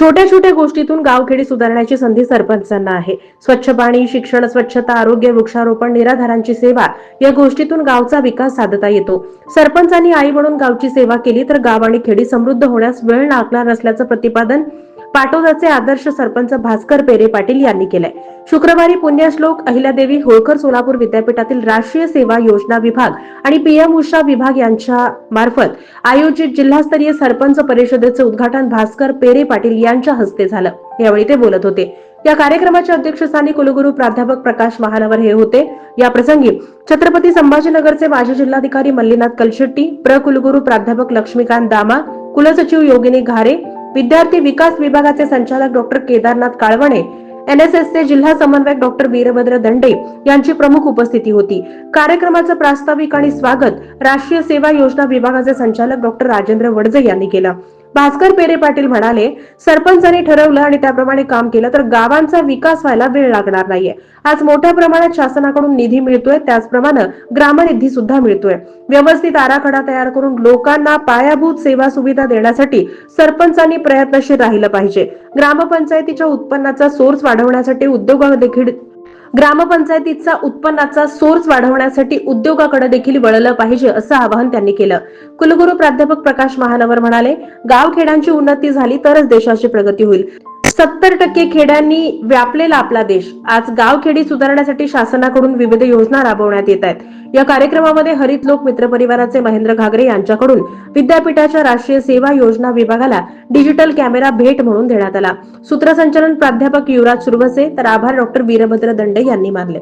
छोट्या छोट्या गोष्टीतून गावखेडी सुधारण्याची संधी सरपंचांना आहे. स्वच्छ पाणी, शिक्षण, स्वच्छता, आरोग्य, वृक्षारोपण, निराधारांची सेवा या गोष्टीतून गावचा विकास साधता येतो. सरपंचांनी आई म्हणून गावची सेवा केली तर गाव आणि खेडी समृद्ध होण्यास वेळ लागणार नसल्याचं प्रतिपादन पाटोदाचे आदर्श सरपंच भास्कर पेरे पाटील यांनी केलंय. शुक्रवारी पुण्यश्लोक अहिल्यादेवी होळकर सोलापूर विद्यापीठातील राष्ट्रीय सेवा योजना विभाग आणि पीएम उषा विभाग यांच्या मार्फत आयोजित जिल्हास्तरीय सरपंच परिषदेचे उद्घाटन भास्कर पेरे पाटील यांच्या हस्ते झालं. यावेळी ते बोलत होते. या कार्यक्रमाच्या अध्यक्षस्थानी कुलगुरू प्राध्यापक प्रकाश महानवर हे होते. या प्रसंगी छत्रपती संभाजीनगरचे माजी जिल्हाधिकारी मल्लीनाथ कलशेट्टी, प्र कुलगुरू प्राध्यापक लक्ष्मीकांत दामा, कुलसचिव योगिनी घारे, विद्यार्थी विकास विभागाचे संचालक डॉक्टर केदारनाथ काळवणे, एनएसएसचे जिल्हा समन्वयक डॉक्टर वीरभद्र दंडे यांची प्रमुख उपस्थिती होती. कार्यक्रमाचं प्रास्ताविक आणि स्वागत राष्ट्रीय सेवा योजना विभागाचे संचालक डॉक्टर राजेंद्र वडजे यांनी केलं. भास्कर पेरे पाटील म्हणाले, सरपंचांनी ठरवलं आणि त्याप्रमाणे काम केलं तर गावांचा विकास व्हायला वेळ लागणार नाहीये. आज मोठ्या प्रमाणात शासनाकडून निधी मिळतोय, त्याचप्रमाणे ग्रामनिधी सुद्धा मिळतोय. व्यवस्थित आराखडा तयार करून लोकांना पायाभूत सेवा सुविधा देण्यासाठी सरपंचांनी प्रयत्नशील राहिलं पाहिजे. ग्रामपंचायतीच्या उत्पन्नाचा सोर्स वाढवण्यासाठी उद्योगाकडे देखील वळलं पाहिजे असं आवाहन त्यांनी केलं. कुलगुरू प्राध्यापक प्रकाश महानवर म्हणाले, गावखेड्यांची उन्नती झाली तरच देशाची प्रगती होईल. 70% खेड्यांनी व्यापलेला आपला देश. आज गावखेडी सुधारण्यासाठी शासनाकडून विविध योजना राबवण्यात येत आहेत. या कार्यक्रमामध्ये हरित लोक मित्र परिवाराचे महेंद्र घागरे यांच्याकडून विद्यापीठाच्या राष्ट्रीय सेवा योजना विभागाला डिजिटल कॅमेरा भेट म्हणून देण्यात आला. सूत्रसंचालन प्राध्यापक युवराज सुरवसे तर आभार डॉक्टर वीरभद्र दंडे यांनी मानले.